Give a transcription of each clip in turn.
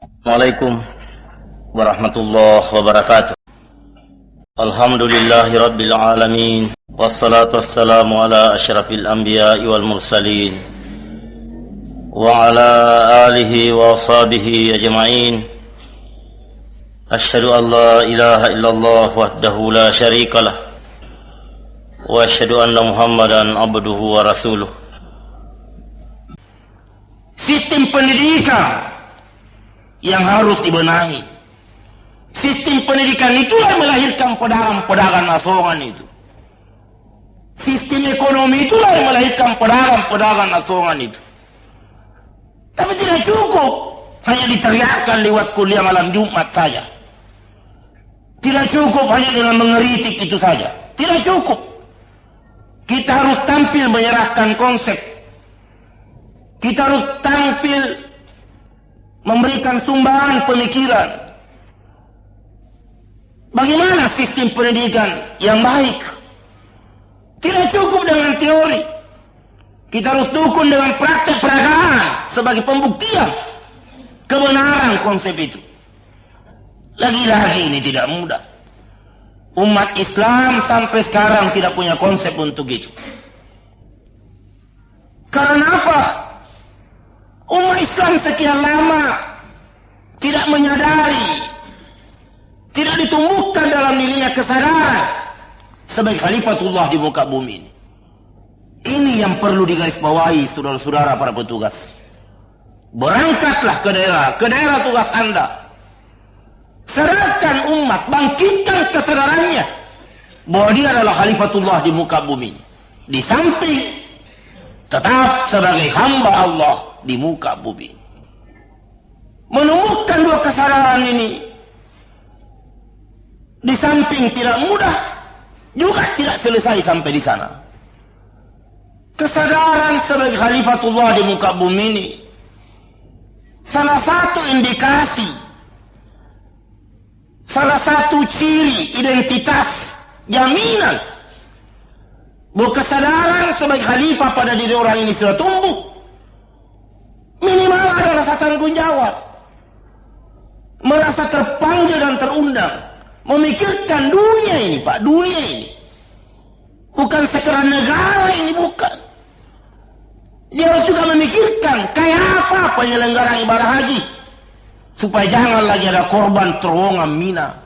Assalamualaikum warahmatullahi wabarakatuh. Alhamdulillahi rabbil alamin. Wassalatu wassalamu ala asyrafil anbiya'i wal mursalin wa ala alihi wa sahbihi ajma'in. Asyhadu an la ilaha illallah wahdahu la syarikalah wa asyhadu anna Muhammadan abduhu wa rasuluh. Sistem pendidikan yang harus dibenahi. Sistem pendidikan itulah yang melahirkan pedagang-pedagang asongan itu. Sistem ekonomi itulah yang melahirkan pedagang-pedagang asongan itu. Tapi tidak cukup hanya diteriakkan lewat kuliah malam Jumat saja. Tidak cukup hanya dengan mengeritik itu saja. Tidak cukup. Kita harus tampil menyerahkan konsep. Kita harus tampil memberikan sumbangan pemikiran. Bagaimana sistem pendidikan yang baik? Tidak cukup dengan teori. Kita harus dukung dengan praktek peragaan sebagai pembuktian kebenaran konsep itu. Lagi-lagi ini tidak mudah. Umat Islam sampai sekarang tidak punya konsep untuk itu. Karena apa? Umat Islam sekian lama tidak menyadari, tidak ditumbuhkan dalam dirinya kesadaran sebagai khalifatullah di muka bumi ini. Ini yang perlu digarisbawahi saudara-saudara para petugas. Berangkatlah ke daerah tugas Anda. Serahkan umat, bangkitkan kesadarannya bahwa dia adalah khalifatullah di muka bumi. Di samping tetap sebagai hamba Allah di muka bumi. Menemukan dua kesadaran ini di samping tidak mudah, juga tidak selesai sampai di sana. Kesadaran sebagai khalifatullah di muka bumi ini salah satu indikasi, salah satu ciri identitas jaminan bahwa kesadaran sebagai khalifah pada diri orang ini sudah tumbuh. Minimal ada rasa tanggung jawab, merasa terpanggil dan terundang, memikirkan dunia ini, Pak, dunia ini. Bukan sekedar negara ini, bukan. Dia harus juga memikirkan kayak apa penyelenggaraan ibadah haji, supaya jangan lagi ada korban terowongan Mina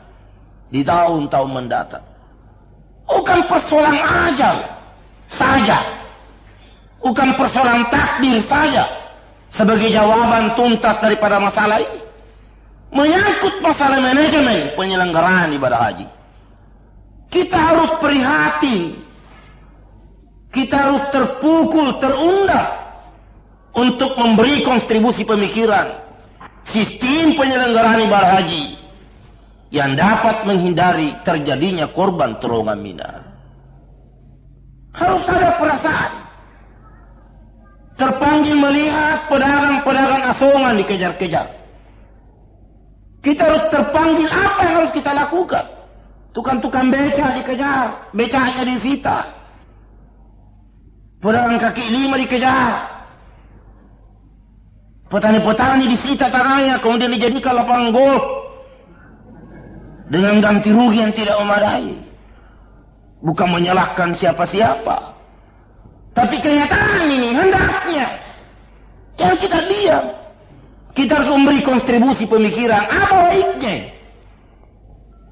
di tahun-tahun mendatang. Bukan persoalan ajal saja, bukan persoalan takdir saja sebagai jawaban tuntas daripada masalah ini. Menyangkut masalah manajemen penyelenggaraan ibadah haji. Kita harus prihatin. Kita harus terpukul, terundang untuk memberi kontribusi pemikiran sistem penyelenggaraan ibadah haji yang dapat menghindari terjadinya korban terowongan Mina. Harus ada perasaan. Terpanggil melihat pedagang-pedagang asongan dikejar-kejar. Kita harus terpanggil apa yang harus kita lakukan. Tukang-tukang beca dikejar, becanya disita. Pedagang kaki lima dikejar. Petani-petani disita tanahnya, kemudian dijadikan lapangan golf dengan ganti rugi yang tidak memadai. Bukan menyalahkan siapa-siapa, tapi kenyataan ini hendaknya yang kita diam. Kita harus memberi kontribusi pemikiran. Apa baiknya?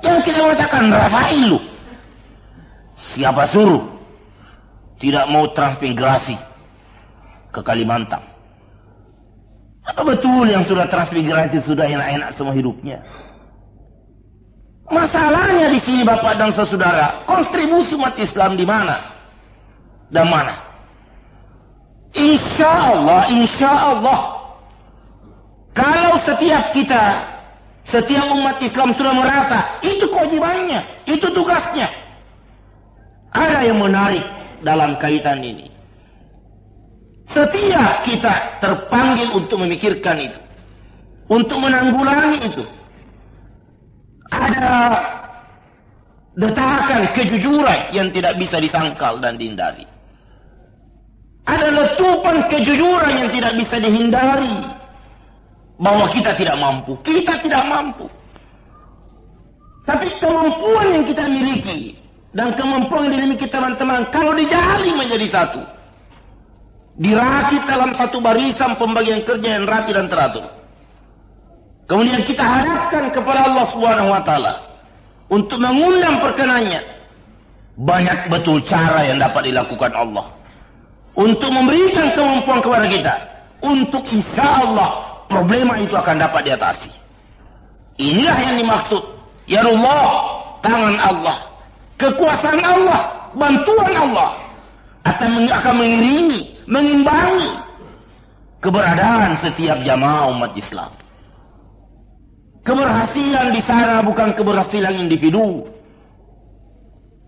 Yang kita mengatakan rasain lu. Siapa suruh tidak mau transmigrasi ke Kalimantan? Apa betul yang sudah transmigrasi sudah enak-enak semua hidupnya? Masalahnya di sini Bapak dan Saudara, kontribusi umat Islam di mana dan mana? Insya Allah, kalau setiap kita, setiap umat Islam sudah merasa itu kewajibannya, itu tugasnya, ada yang menarik dalam kaitan ini. Setiap kita terpanggil untuk memikirkan itu, untuk menanggulangi itu. Ada detakan kejujuran yang tidak bisa disangkal dan dihindari. Ada letupan kejujuran yang tidak bisa dihindari. bahwa kita tidak mampu. Kita tidak mampu. Tapi kemampuan yang kita miliki dan kemampuan yang dimiliki teman-teman, kalau dijalin menjadi satu, dirakit dalam satu barisan pembagian kerja yang rapi dan teratur, kemudian kita harapkan kepada Allah Subhanahu wa taala untuk mengundang perkenannya, banyak betul cara yang dapat dilakukan Allah untuk memberikan kemampuan kepada kita, untuk insya Allah problema itu akan dapat diatasi. Inilah yang dimaksud ya Allah, tangan Allah, kekuasaan Allah, bantuan Allah akan mengiringi, mengimbangi keberadaan setiap jamaah umat Islam. Keberhasilan di sana bukan keberhasilan individu.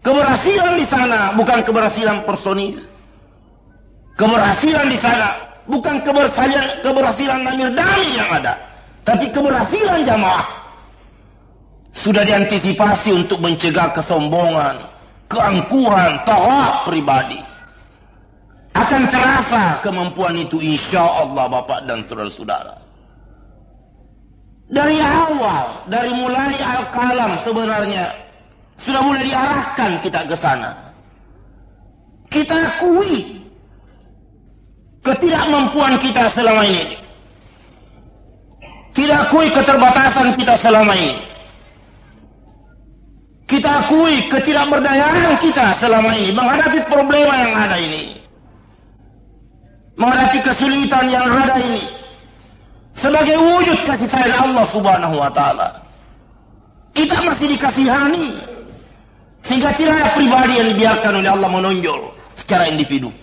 Keberhasilan di sana bukan keberhasilan personil. Keberhasilan di sana bukan keberhasilan Amir Dami yang ada, tapi keberhasilan jamaah. Sudah diantisipasi untuk mencegah kesombongan, keangkuhan, tawa pribadi. Akan terasa kemampuan itu insya Allah Bapak dan saudara-saudara. Dari awal, dari mulai Al-Qalam sebenarnya sudah mulai diarahkan kita ke sana. Kita akui ketidakmampuan kita selama ini. Kita akui keterbatasan kita selama ini. Kita akui ketidakberdayaan kita selama ini menghadapi problema yang ada ini. Menghadapi kesulitan yang ada ini. Sebagai wujud kasih sayang Allah Subhanahu wa taala. Kita masih dikasihani. Sehingga tidak ada pribadi yang dibiarkan oleh Allah menonjol secara individu.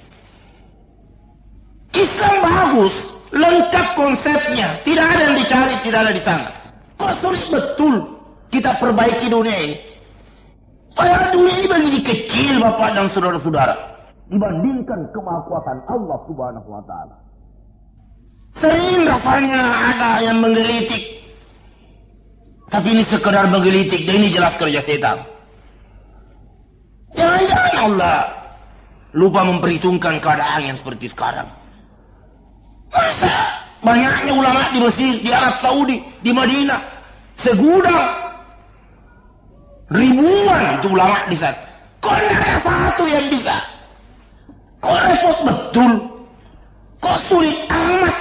Islam bagus, lengkap konsepnya, tidak ada yang dicari, tidak ada di sana. Kok sulit betul kita perbaiki dunia ini? Padahal dunia ini begini kecil Bapak dan saudara-saudara dibandingkan kemahakuasaan Allah Subhanahu wa taala. Sering rasanya ada yang menggelitik. Tapi ini sekedar menggelitik, dan ini jelas kerja setan. Jangan-jangan Allah lupa memperhitungkan keadaan yang seperti sekarang. Masa banyaknya ulama di Mesir, di Arab Saudi, di Madinah, segudang ribuan itu ulama di sana. Kok tidak ada satu yang bisa? Kok repot betul? Kok sulit amat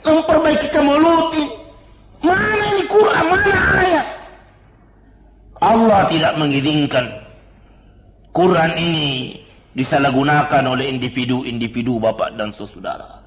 memperbaiki kemeluti? Mana ini Quran, mana ayat? Allah tidak mengizinkan Quran ini disalahgunakan oleh individu-individu Bapak dan saudara.